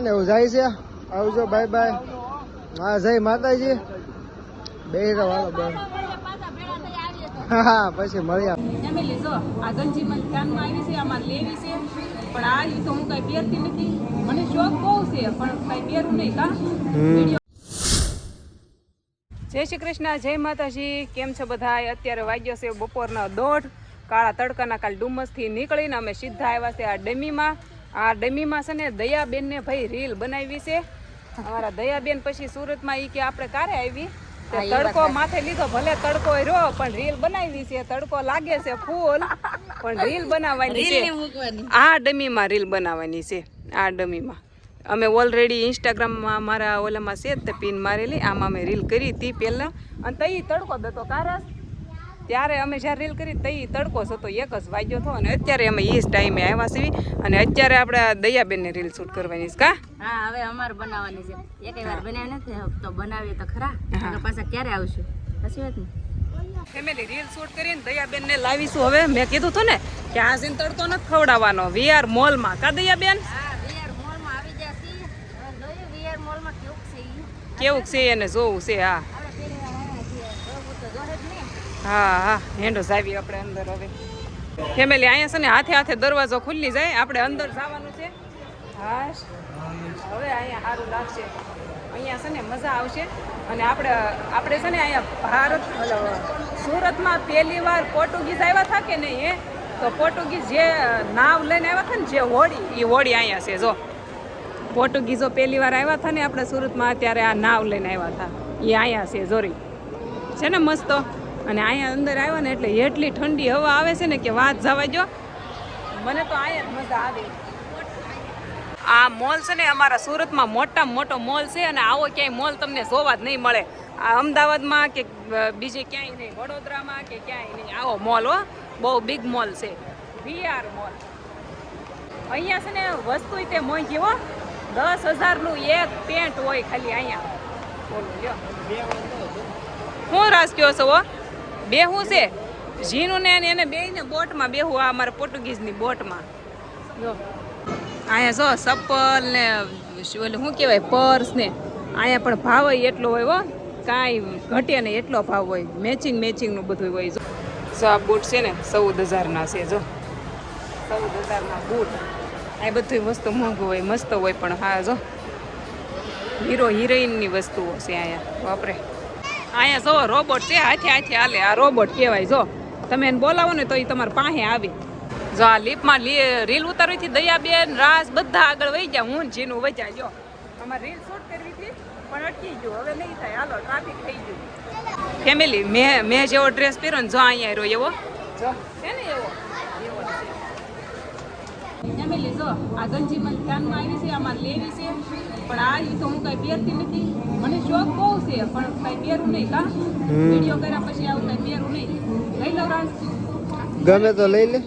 ને એવું જાય છે. આવજો, બાય બાય. હા, જય માતાજી. બે વાળો બે. હા, પછી મળ્યા. ફેમિલી જો આ ગંજી મને ધ્યાનમાં આવી છે, આમાં લેવી છે, પણ આ ઈ તો હું કઈ પહેરતી નથી. મને શોખ બહુ છે પણ કઈ પહેરું નહીં. કા જય શ્રી કૃષ્ણ, જય માતાજી. કેમ છો બધા? અત્યારે વાગ્યો છે બપોરના 1:30. કાળા તડકાના કાલ ડુમસથી નીકળીને અમે સીધા આવ્યા છે આ ડમીમાં. આ ડમીમાં છે ને દયાબેનને ભાઈ રીલ બનાવી છે. અમારા દયાબેન પછી સુરતમાં ઈ કે આપણે ક્યારે આવી, તડકો માથે લીધો, ભલે તડકો રહ્યો પણ રીલ બનાવી છે. તડકો લાગે છે ફૂલ પણ રીલ બનાવવાની છે. આ ડમીમાં રીલ બનાવવાની છે. આ ડમીમાં અમે ઓલરેડી ઇન્સ્ટાગ્રામમાં મારા ઓલામાં છે તે પિન મારેલી. આમાં અમે રીલ કરી હતી પહેલાં, અને તઈ તડકો દતો કારસ. ત્યારે અમે જ્યારે રીલ કરી તઈ તડકો હતો, 1 જ વાગ્યો હતો. અને અત્યારે અમે એ જ ટાઈમે આવ્યા છીએ અને અત્યારે આપણે દયાબેનને રીલ શૂટ કરવાની છે. કા હા, હવે અમારે બનાવવાની છે. એકેય વાર બનાવી નથી તો બનાવીએ તો ખરા. પાછા ક્યારે આવશું? પછી વાત ને ફેમિલી રીલ શૂટ કરીને દયાબેનને લાવીશું. હવે મેં કીધું હતું ને કે આ સીન તડકો નથી ખવડાવવાનો. VR મોલમાં. કા દયાબેન? કેવું છે એને જોવું છે. હા હા હા, હેન્ડો જાવી આપણે અંદર. હવે ફેમિલી અહીંયા છે ને હાથે હાથે દરવાજો ખુલ્લી જાય, આપણે અંદર જવાનું છે. હા, હવે અહીંયા સારું લાગશે, અહીંયા છે ને મજા આવશે. અને આપણે છે ને અહીંયા સુરતમાં પહેલી વાર પોર્ટુગીઝ આવ્યા હતા કે નહીં હે, તો પોર્ટુગીઝ જે નાવ લઈને આવ્યા હતા ને, જે હોડી, એ હોડી અહીંયા છે. જો પોર્ટુગીઝો પહેલી વાર આવ્યા હતા ને આપણે સુરતમાં, ત્યારે આ નાવ લઈને આવ્યા હતા. એ અહીંયા છે. જોરી છે ને મસ્ત. અને અહીંયા અંદર આવ્યા ને એટલે એટલી ઠંડી હવા આવે છે ને કે વાત જવા દો. મને તો અહીંયા જ મજા આવે. આ મોલ છે ને અમારા સુરતમાં મોટામાં મોટો મોલ છે. અને આવો ક્યાંય મોલ તમને જોવા જ નહીં મળે. આ અમદાવાદમાં કે બીજે ક્યાંય નહીં, વડોદરામાં કે ક્યાંય નહીં આવો મોલ. હો, બહુ બિગ મોલ છે, VR મોલ. અહીંયા છે ને વસ્તુ તે મોંઘી હો. 10,000નું એક પેન્ટ હોય ખાલી અહીંયા. બોલો લ્યો, હું રાસ કયો છો? બે શું છે? ઝીનું ને એને બેયને બોટમાં બેહું. આ અમારા પોર્ટુગીઝની બોટમાં. જો અહીંયા જો ચપ્પલ ને શું કહેવાય, પર્સ ને. અહીંયા પણ ભાવ એટલો હોય હો, કાંઈ ઘટે નહીં, એટલો ભાવ હોય. મેચિંગનું બધું હોય. જો આ બૂટ છે ને 14,000ના છે. જો 14,000ના બૂટ. આ બધી વસ્તુ મોંઘું હોય, મસ્ત હોય. પણ હા, જો હીરો હિરોઈનની વસ્તુઓ છે અહીંયા. વાપરે અહીંયા જો રોબોટ છે, હાથે હાથે હાલે. આ રોબોટ કહેવાય. જો તમે એને બોલાવો ને તો એ તમારા પાસે આવે. જો આ લીપમાં રીલ ઉતારવી હતી દયાબેન, રાસ બધા આગળ વહી ગયા. હું જીનું વચ્યા. જો અમારે રીલ શૂટ કરવી હતી પણ અટકી ગયું. હવે નહીં થાય, હાલો ટ્રાફિક થઈ ગયું. ફેમિલી મેં જેવો ડ્રેસ પહેર્યો ને, જો અહીંયા રહ્યો એવો જો છે ને, એવો ફેમિલી. જો આ ગંજી મને ધ્યાનમાં આવી છે, આમાં લેવી છે, પણ આ ઈ તો હું કઈ પહેરતી નથી. મને શોખ બહુ છે પણ કઈ પહેરું નહીં. કા વિડીયો કર્યા પછી આવું કઈ પહેરું નહીં. લઈ લો રાસ, ગમે તો લઈ લે.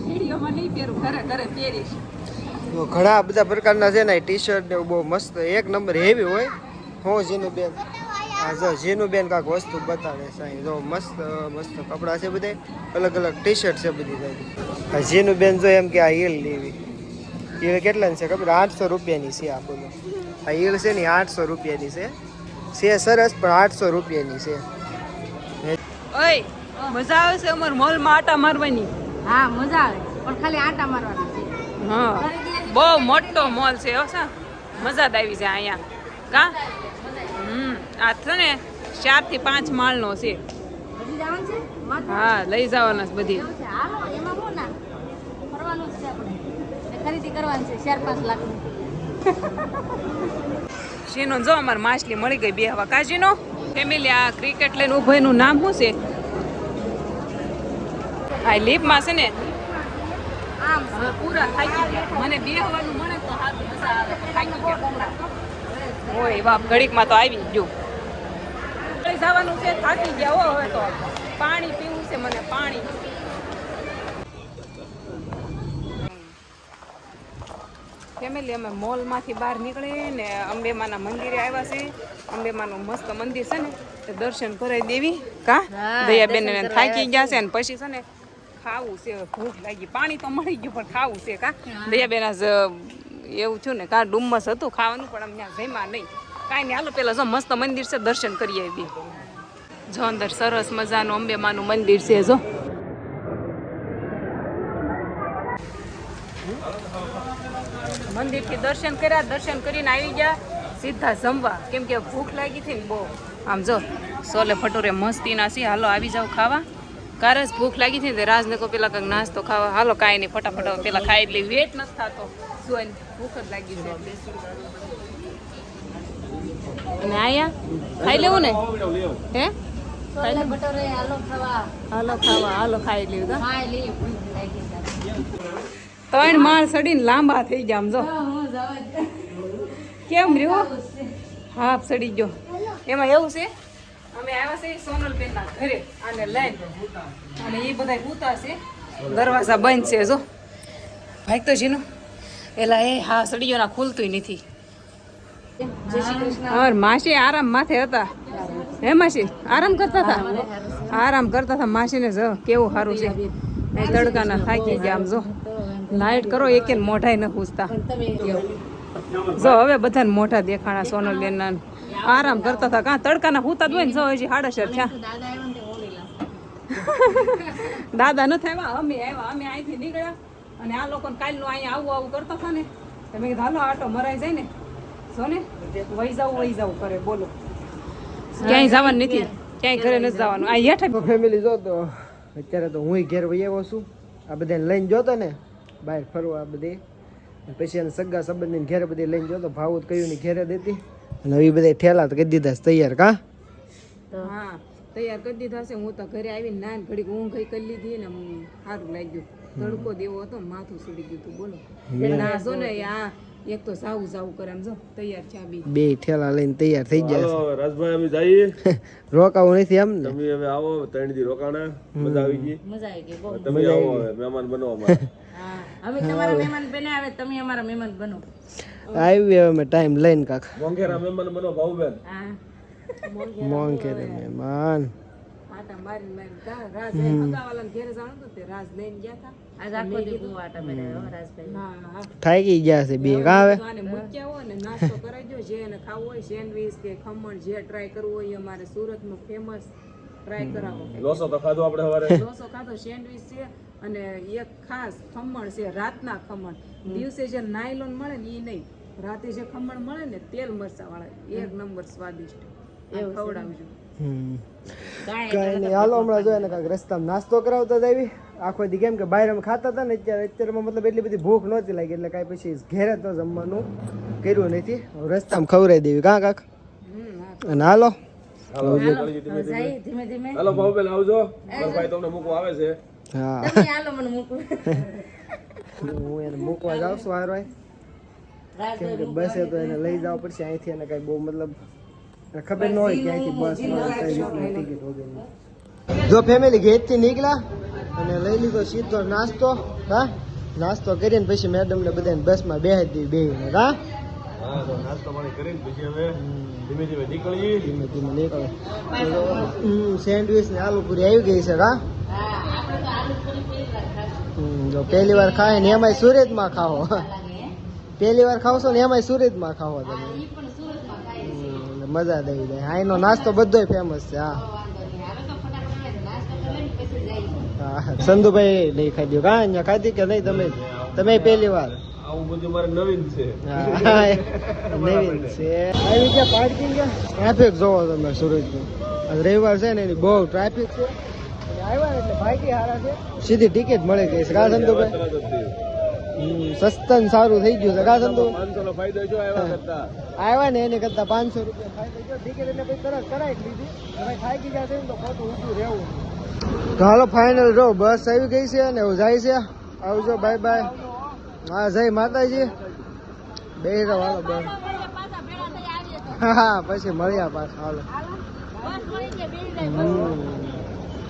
વિડીયોમાં નહીં પહેરું, ઘરે પહેરીશ. ઘણા બધા પ્રકારના છે ને ટી શર્ટ ને બહુ મસ્ત, 1 નંબર હેવી હોય. હું જીનું બેન, હા જો જીનું બેન કાંક વસ્તુ બતાવે છે. જો મસ્ત મસ્ત કપડાં છે, બધા અલગ અલગ ટી શર્ટ છે બધી. આ જીનું બેન જો એમ કે આ હીલ લેવી. હીલ કેટલાની છે ખબર? 800 રૂપિયાની છે. આ બોલો, આ હીલ છે ને 800 રૂપિયાની છે. સરસ, પણ 800 રૂપિયાની છે. ઓય મજા આવે છે અમાર મોલમાં આટા મારવાની. હા, મજા આવે, પણ ખાલી આટા મારવાના છે. હા, બહુ મોટો મોલ છે. હો, મજા જ આવી છે અહીંયા. કા આ છે ને 4 થી 5 માળનો છે. હા, લઈ જવાના છે બધી. ખરીદી કરવાની છે 4-5 લાખની. શીનો જો અમારે માછલી મળી ગઈ બેહવા. કાજીનો ફેમિલી આ ક્રિકેટ લઈને ઉભો, એનું નામ શું છે? આ લીપમાં છે ને આમ હવે પૂરા થાકી ગયા. મને બેહવાનું મળે તો હાથ મજા આવે. થાકી ગયા પૂરા. ઓય બાપ, ઘડીકમાં તો આવી ગયું. જવાનું છે, થાકી ગયા હો. હવે તો પાણી પીવું છે મને, પાણી. ફેમિલી અમે મોલમાંથી બહાર નીકળી ને અંબેમાના મંદિરે આવ્યા છે. અંબેમાનું મસ્ત મંદિર છે ને, તો દર્શન કરાવી દેવી. કા દયાબેન થાકી ગયા છે ને પછી છે ને ખાવું છે, ભૂખ લાગી. પાણી તો મળી ગયું પણ ખાવું છે. કા દયાબેન આજ એવું થયું ને કાં ડુમ્મસ હતું ખાવાનું પણ અમને જમ્યા નહીં કાંઈ નહીં હાલો પેલા જો મસ્ત મંદિર છે દર્શન કરી આવી જો અંદર સરસ મજાનું અંબેમાનું મંદિર છે જો મંદિરથી દર્શન કર્યા દર્શન કરીને આવી ગયા સીધા જમવા કેમ કે ભૂખ લાગી હતી ને બહુ આમ જો સોલે ફટોરે મસ્તીના છે હાલો આવી જાવ ખાવા કાર જ ભૂખ લાગી હતી ને રાજને કહો પેલા કંઈક નાસ્તો ખાવા હાલો કાંઈ નહીં ફટાફટ પેલા ખાઈ એટલે વેટ નથી થતો શું ભૂખ જ લાગી છે અને આયા ખાઈ લેવું ને હે હાલો ખાવા હાલો ખાઈ લેવું ત્રણ માળ સડીને લાંબા થઈ ગયા આમ જો કેમ રહ્યો હાફ સડી ગયો એમાં એવું છે અમે આવ્યા છે સોનલબેનના ઘરે આને લઈને અને એ બધા પૂતા છે દરવાજા બંધ છે જો ભાઈ તો જીનું એલા એ હા સડી ગયો ના ખુલતું નથી માસી આરામ માથે હતા હે માસી આરામ કરતા હતા આરામ કરતા હતા માસીને જો કેવું સારું છે એ તડકાના થાકી ગયા આમ જો લાઈટ કરો એક મોઢાય ન પૂછતા જો હવે બધાને મોઢા દેખાણા સોનલબેનના આરામ કરતા હતા કાં તડકાના હુતા જ હોય ને જો હજી 6:30 થયા દાદા નથી આવ્યા અમે અહીંથી નીકળ્યા અને આ લોકોને કાલનું અહીંયા આવું કરતા હતા ને તમે કીધું હાલો આટો મરાઈ જાય ને જો ને વહી જાવ કરે બોલો ક્યાંય જવાનું નથી ક્યાંય ઘરે નથી જવાનું આ હેઠા ફેમિલી જો તો અત્યારે તો હું ઘેર વહી આવ્યો છું આ બધાને લઈને જોતો ને બહાર ફરવા બધી પછી એને સગા સંબંધીને ઘેરે બધી લઈને જોતો ભાવું કહ્યું ને ઘેરે દેતી અને એ બધા ઠેલા તો કરી દીધા છે તૈયાર કા હા તૈયાર કરી દીધા છે હું તો ઘરે આવીને નાન ઘડીક ઊંઘ કરી લીધી ને સારું લાગ્યું તડકો દેવો હતો માથું સુડી ગયું હતું બોલો ના જો ને આ એક તો જાવું કરે આમ જો તૈયાર છે બે ઠેલા લઈને તૈયાર થઈ ગયા હાલો રાજભાઈ અમે જઈએ રોકાવું નથી એમ ને તમે હવે આવો 3 દી રોકાણા મજા આવી ગઈ બહુ તમે આવો હવે મહેમાન બનો અમારા અમે તમારા મહેમાન બન્યા હવે તમે અમારા મહેમાન બનો આવી હવે મેં ટાઈમ લઈને કાક મોંઘેરા મહેમાન બનો ભાઉબેન મોંઘેરા મહેમાન આટા મારી રાજ હગાવાલાને ઘેરે જવાનું હતું તે રાજ લઈને ગયા હતા આજ આખો દી બહુ આટા માર્યા રાજભાઈ હા થાકી ગયા છે બે કા આવે આને મૂક્યા હોય ને નાસ્તો કરાવજો જે એને ખાવું હોય સેન્ડવીચ કે ખમણ જે ટ્રાય કરવું હોય એ અમારે સુરતનું ફેમસ ટ્રાય કરાવો લોસો તો ખાધો આપણે સવારે ઢોસો ખાધો સેન્ડવીચ છે અને એક ખાસ ખમણ છે રાતના ખમણ દિવસે જે નાયલોન મળે ને એ નહીં રાતે જે ખમણ મળે ને તેલ મરચા વાળા એક નંબર સ્વાદિષ્ટ એવું ખવડાવજો કઈ નહીં હાલો હમણાં જોઈએ ને કાંઈક રસ્તામાં નાસ્તો કરાવતા જ આવી આખો દી કેમ કે બહાર અમે ખાતા હતા ને અત્યારમાં મતલબ એટલી બધી ભૂખ નહોતી લાગી એટલે કાંઈ પછી ઘેરે તો જમવાનું કર્યું નથી રસ્તામાં ખવડાવી દેવી કાં કાક અને હાલો ધીમે ધીમે હાલો ભાઉબેન આવજો મારો ભાઈ તમને મૂકવા આવે છે હા તમે હાલો મને મૂકો હું એને મૂકવા જાઉં છું હારો કેમ કે બસે તો એને લઈ જવા પડશે અહીંથી એને કાંઈ બહુ મતલબ ખબર ન હોય કે અહીંથી બસ ટિકિટ વગેરે જો ફેમિલી ગેટથી નીકળ્યા અને લઈ લીધો સીધો નાસ્તો હા નાસ્તો કરીને પછી મેડમને બધાને બસમાં બેસી દીધી બેહીને હા નાસ્તો પાણી કરીને પછી હવે ધીમે ધીમે નીકળીએ ધીમે ધીમે નીકળે સેન્ડવીચ ને આલુ પૂરી આવી ગઈ છે હા જો પહેલી વાર ખાય ને એમાંય સુરતમાં ખાઓ પહેલી વાર ખાવશો ને એમાંય સુરતમાં ખાવો તમે મજા દઈ જાય અહીંનો નાસ્તો બધો ફેમસ છે હા હા સંધુભાઈ નહીં ખાધી કા અહીંયા ખાધી કે નહીં તમે પહેલી વાર આવું બધું મારે નવીન છે નવીન છે આવી ગયા પાર્કિંગ ટ્રાફિક જોવો તમે સુરતનું રવિવાર છે ને એની બહુ ટ્રાફિક છે આવ્યા એટલે ભાગી હારા છે સીધી ટિકિટ મળી ગઈ છે કા સંધુભાઈ સસ્તન સારું થઈ ગયું છે કા સંધુ 500 નો ફાયદો જો આવ્યા કરતા આવ્યા ને એને કરતા 500 રૂપિયા ફાયદો જો ટિકિટ એટલે પછી તરત કરાવી જ લીધી હવે થાકી ગયા છે ને તો ખોટું ઊભું રહેવું તો હાલો ફાઇનલ જો બસ આવી ગઈ છે ને એવું જાય છે આવજો બાય બાય હા જય માતાજી બે રહો હાલો બસ હા પછી મળ્યા પાછા હાલો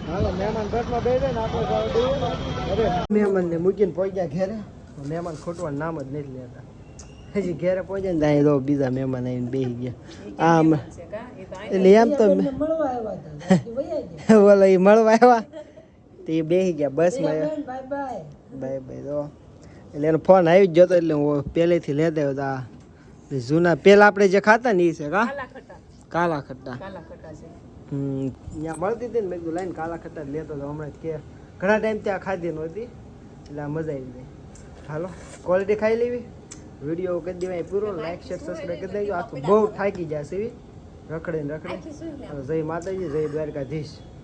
હાલો મહેમાન ઘરમાં બે ને આપણે મહેમાન ને મૂકીને પહોંચ્યા ઘેરે મહેમાન ખોટવાનું નામ જ નથી લેતા હજી ઘેરે પહોંચે ને ત્યાં તો બીજા મહેમાન આવીને બેસી ગયા આમ એટલે એમ તો બોલો એ મળવા આવ્યા તો એ બેસી ગયા બસમાં બાય બાય તો એટલે એનો ફોન આવી જ જતો એટલે હું પહેલેથી લેતા આવ્યો હતા એટલે જૂના પહેલાં આપણે જે ખાતા ને એ છે કા કાલા ખટ્ટા ત્યાં મળતી હતી ને મેં કીધું લાઈને કાલા ખટ્ટા જ લેતો હતો હમણાં જ કે ઘણા ટાઈમ ત્યાં ખાધી નહોતી એટલે આ મજા આવી ગઈ હાલો ક્વોલિટી ખાઈ લેવી વિડીયો કરી દેવાય પૂરો લાઈક શેર સબસ્ક્રાઈબ કરી દેજો આ તો બહુ થાકી જશે એવી રખડે ને રખડે જય માતાજી જય દ્વારકાધીશ